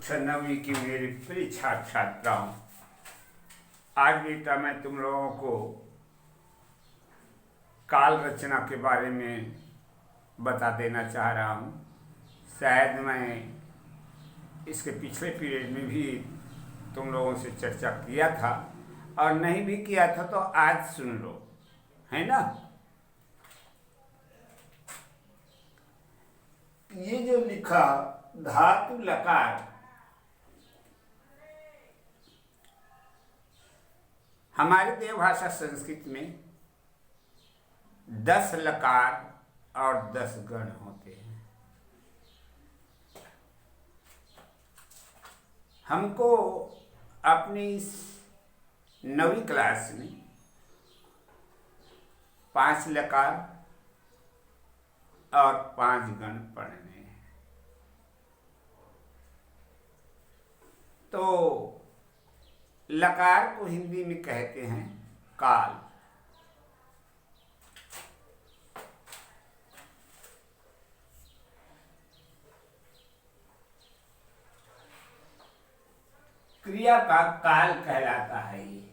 कक्षा 9वीं की मेरी प्रिय छात्र छात्राओं, आज बेटा मैं तुम लोगों को काल रचना के बारे में बता देना चाह रहा हूँ। शायद मैं इसके पिछले पीरियड में भी तुम लोगों से चर्चा किया था, और नहीं भी किया था तो आज सुन लो, है ना। ये जो लिखा धातु लकार, हमारे देवभाषा संस्कृत में 10 लकार और 10 गण होते हैं। हमको अपनी इस 9वीं क्लास में 5 लकार और 5 गण पढ़ने हैं। तो लकार को हिंदी में कहते हैं काल। क्रिया का काल कहलाता है ये।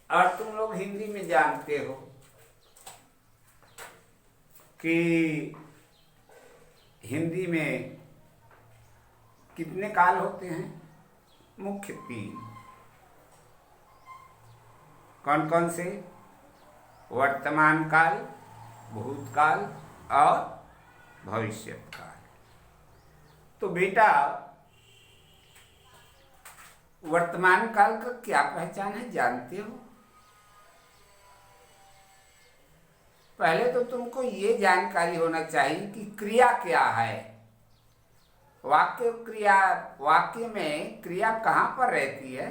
और तुम लोग हिंदी में जानते हो कि हिंदी में कितने काल होते हैं? मुख्य 3। कौन कौन से? वर्तमान काल, भूतकाल और भविष्यत काल। तो बेटा, वर्तमान काल का क्या पहचान है जानते हो? पहले तो तुमको ये जानकारी होना चाहिए कि क्रिया क्या है। वाक्य में क्रिया कहाँ पर रहती है,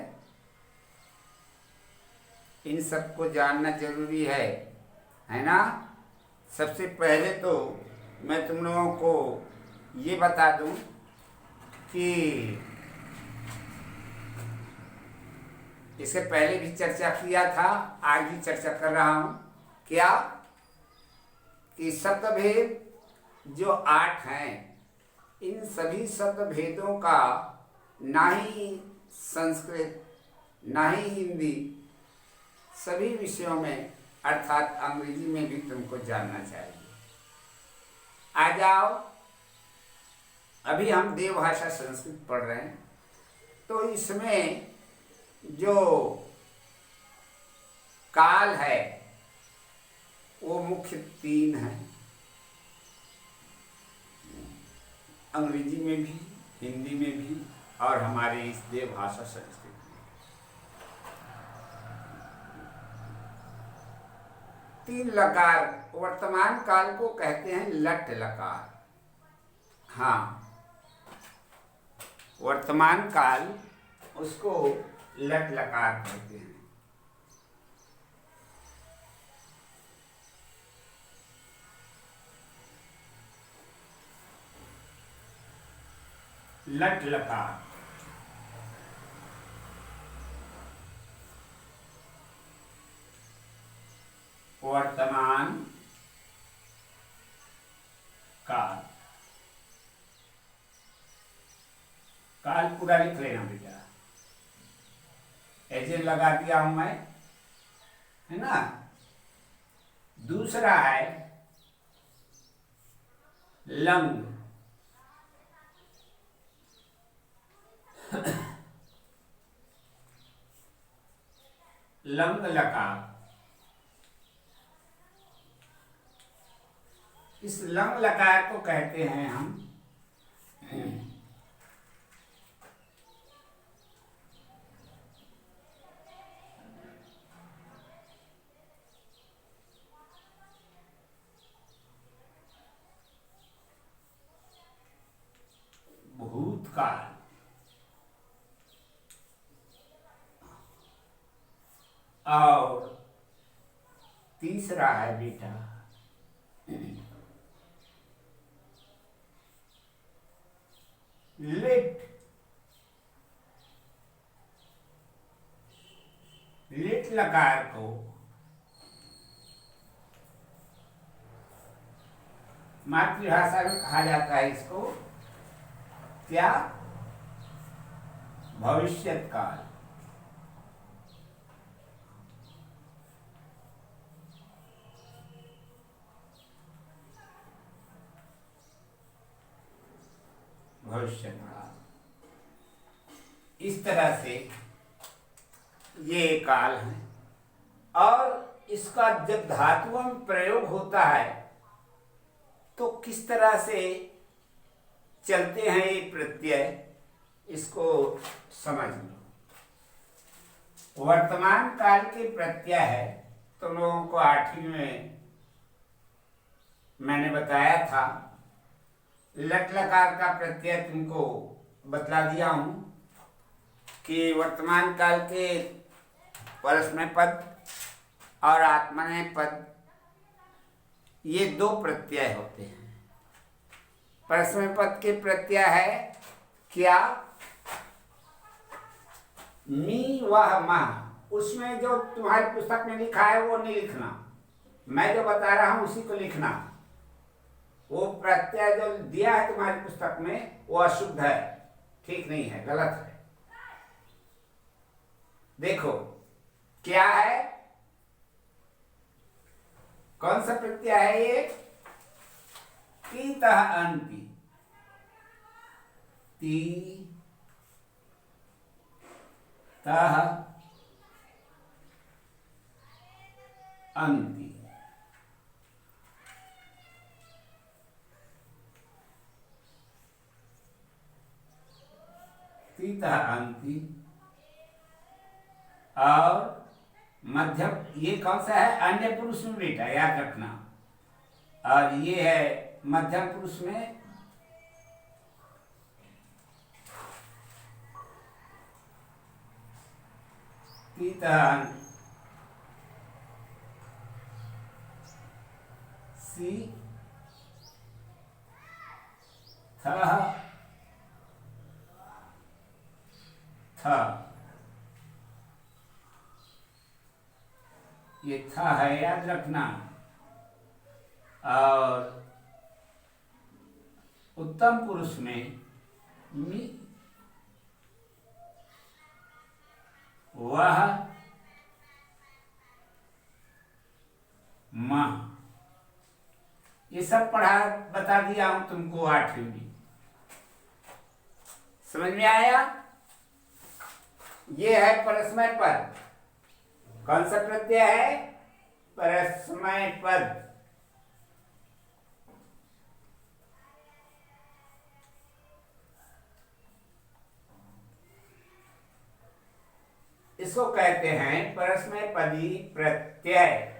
इन सबको जानना जरूरी है ना। सबसे पहले तो मैं तुम लोगों को ये बता दूं कि इससे पहले भी चर्चा किया था, आज भी चर्चा कर रहा हूं। क्या कि शब्दभेद जो 8 हैं, इन सभी शब्द भेदों का ना ही संस्कृत ना ही हिंदी, सभी विषयों में अर्थात अंग्रेजी में भी तुमको जानना चाहिए। आ जाओ, अभी हम देवभाषा संस्कृत पढ़ रहे हैं, तो इसमें जो काल है वो मुख्य 3 है। अंग्रेजी में भी, हिंदी में भी और हमारे इस देवभाषा संस्कृत में 3 लकार। वर्तमान काल को कहते हैं लट लकार। हाँ, वर्तमान काल उसको लट लकार कहते हैं। लट लकार। वर्तमान काल। काल पूरा लिख लेना बेटा, ऐसे लगा दिया हूं मैं, है ना। दूसरा है लंग। लंग लकार। इस लंग लकार को कहते हैं हम भूतकाल। और तीसरा है बेटा लिट। लिट लकार को मातृभाषा में कहा जाता है इसको क्या? भविष्यत काल। भविष्यत काल, इस तरह से ये काल है। और इसका जब धातुओं में प्रयोग होता है तो किस तरह से चलते हैं ये प्रत्यय, इसको समझ लो। वर्तमान काल के प्रत्यय है, तुम लोगों को 8वीं में मैंने बताया था। लट लकार का प्रत्यय तुमको बतला दिया हूं कि वर्तमान काल के परस्मै पद और आत्मनेय पद, ये 2 प्रत्यय होते हैं। परस्मै पद के प्रत्यय है क्या? मी वह मह। उसमें जो तुम्हारी पुस्तक में लिखा है वो नहीं लिखना, मैं जो बता रहा हूं उसी को लिखना। वो प्रत्यय जो दिया है तुम्हारी पुस्तक में वो अशुद्ध है, ठीक नहीं है, गलत है। देखो क्या है, कौन सा प्रत्यय है ये? तीतः अंति। ती तः अंति। तीतः अंति। और मध्यम, ये कौन सा है? अन्य पुरुष में बेटा, याद रखना। और ये है मध्यम पुरुष में तीतः सी थः था। ये था है, याद रखना। और उत्तम पुरुष में मी वह मां। ये सब पढ़ा बता दिया हूं तुमको 8वीं में, समझ में आया? ये है परस्मै पद। कौन सा प्रत्यय है? परस्मै पद। इसको कहते हैं परस्मै पदी प्रत्यय।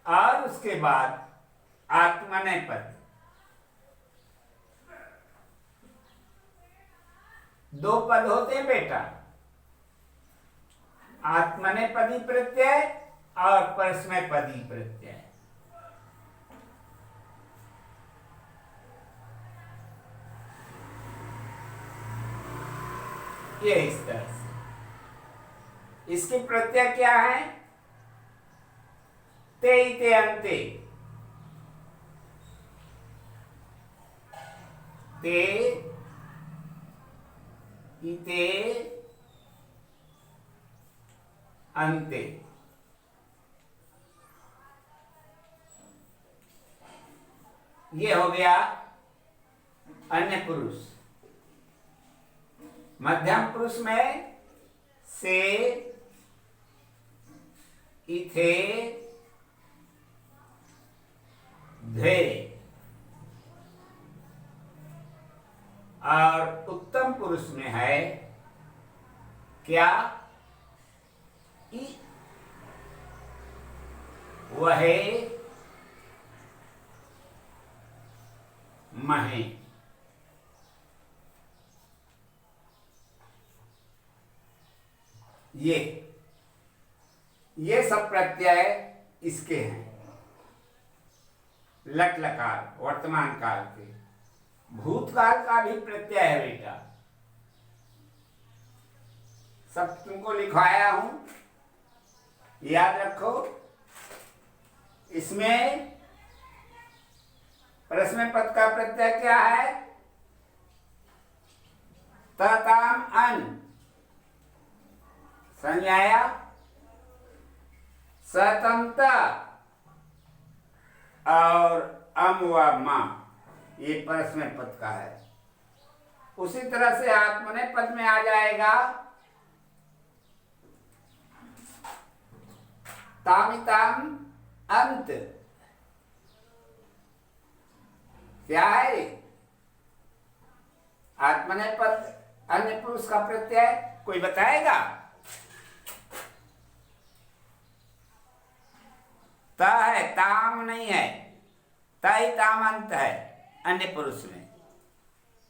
और उसके बाद आत्मनेय पद। 2 पद होते हैं बेटा, आत्मनेपदी प्रत्यय और परस्मैपदी प्रत्यय। ये इस तरह से इसके प्रत्यय क्या है? ते इते अन्ते। ते इते अन्ते। ये हो गया अन्य पुरुष। मध्यम पुरुष में से, इथे, धे। और उत्तम पुरुष में है क्या? इ, वहे, महे। ये सब प्रत्यय इसके हैं, लट लकार वर्तमान काल के। भूतकाल का भी प्रत्यय है बेटा, सब तुमको लिखवाया हूं, याद रखो। इसमें प्रश्न पद का प्रत्यय क्या है? ताम अन, संज्ञाया सतमत और अम व मा, ये प्रश्न पद का है। उसी तरह से आत्मनेपद पद में आ जाएगा तामिताम अंत। क्या है? आत्मनेपद पद अन्य पुरुष का प्रत्यय कोई बताएगा? ता है, ताम नहीं है, ताई तामंत है अन्य पुरुष में।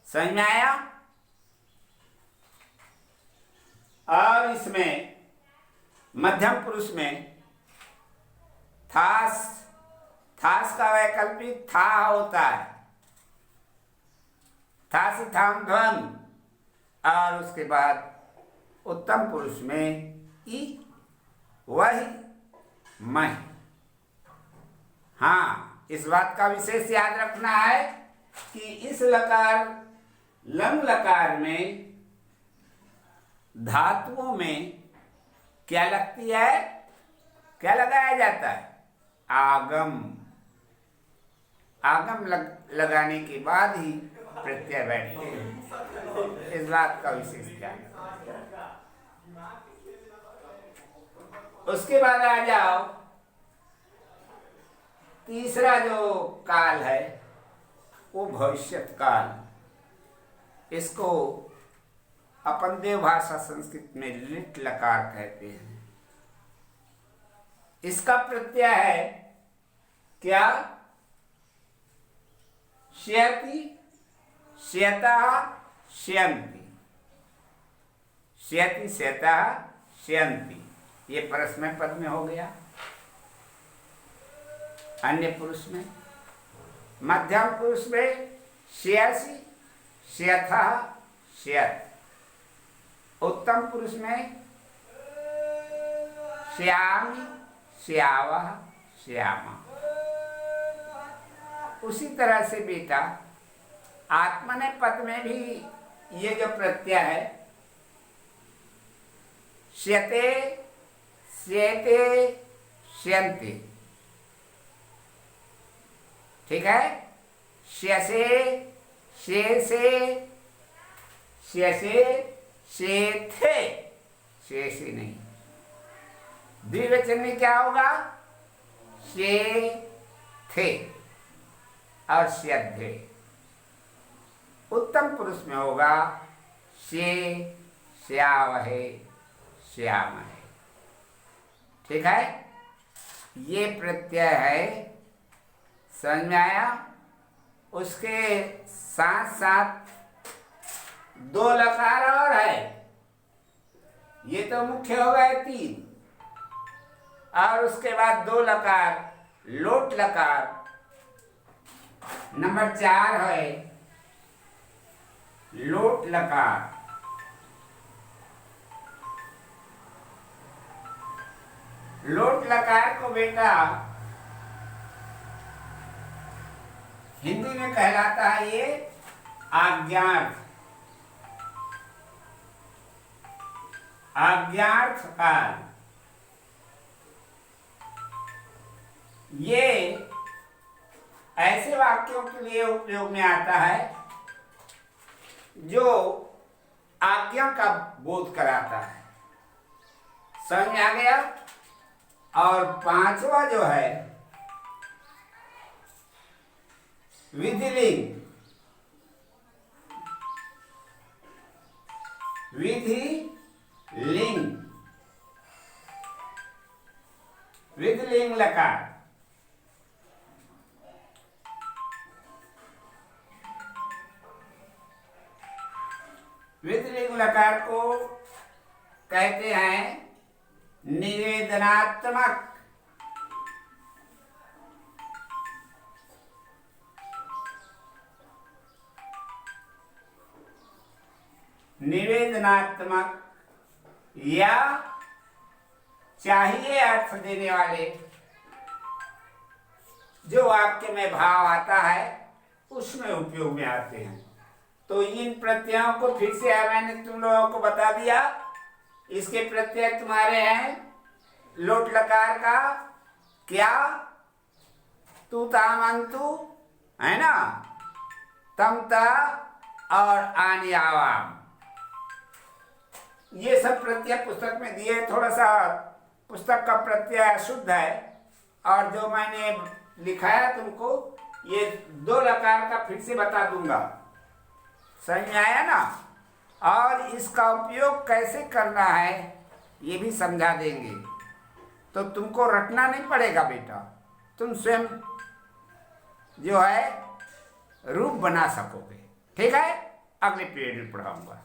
समझ में आया? और इसमें मध्यम पुरुष में थास, थास का वैकल्पिक था होता है, थासी थाम ध्वम। और उसके बाद उत्तम पुरुष में ई, वही, मैं। हाँ, इस बात का विशेष याद रखना है कि इस लकार लंग लकार में धातुओं में क्या लगती है? क्या लगाया जाता है? आगम। आगम लगाने के बाद ही प्रत्यय बैठते हैं। इस बात का विशेष ध्यान। उसके बाद आ जाओ, तीसरा जो काल है वो भविष्यत काल। इसको अपन देव भाषा संस्कृत में लिट लकार कहते हैं। इसका प्रत्यय है क्या? श्यति, श्यता, श्यन्ति। श्यति, श्यता, श्यन्ति, ये परस्मै पद में हो गया। अन्य पुरुष में, मध्यम पुरुष में श्यसि, श्यथा, श्यत। उत्तम पुरुष में श्यामी, श्यावः, श्यामा। उसी तरह से बेटा आत्मनेपद में भी ये जो प्रत्यय है श्यते, श्येते, श्यन्ते, ठीक है? श्यसे, शेषे, श्यसे, शेथे, शेषे नहीं। द्विवचन में क्या होगा? शे थे और श्यद्धे। उत्तम पुरुष में होगा शे, श्यावहे, श्यामहे। ठीक है? ये प्रत्यय है। समझ में आया? उसके साथ साथ दो लकार और है। ये तो मुख्य हो गए 3, और उसके बाद 2 लकार, लोट लकार। नंबर 4 है लोट लकार। लोट लकार को बेटा हिंदी में कहलाता है ये आज्ञार्थ। आज्ञार्थ काल। ये ऐसे वाक्यों के लिए उपयोग में आता है जो आज्ञा का बोध कराता है। समझ में आ गया? और 5वां जो है विधिलिंग। विधि लिंग, विधिलिंग लकार। विधिलिंग लकार को कहते हैं निवेदनात्मक। निवेदनात्मक या चाहिए अर्थ देने वाले जो वाक्य में भाव आता है उसमें उपयोग में आते हैं। तो इन प्रत्ययों को फिर से मैंने तुम लोगों को बता दिया। इसके प्रत्यय तुम्हारे हैं लोट लकार का क्या, तू तामंतु है ना, तम ता और आनी आवाम, ये सब प्रत्यय पुस्तक में दिए। थोड़ा सा पुस्तक का प्रत्यय अशुद्ध है और जो मैंने लिखाया तुमको ये 2 लकार का फिर से बता दूंगा, समझ में आया ना। और इसका उपयोग कैसे करना है ये भी समझा देंगे। तो तुमको रटना नहीं पड़ेगा बेटा, तुम स्वयं जो है रूप बना सकोगे। ठीक है, अगले पीरियड में पढ़ाऊंगा।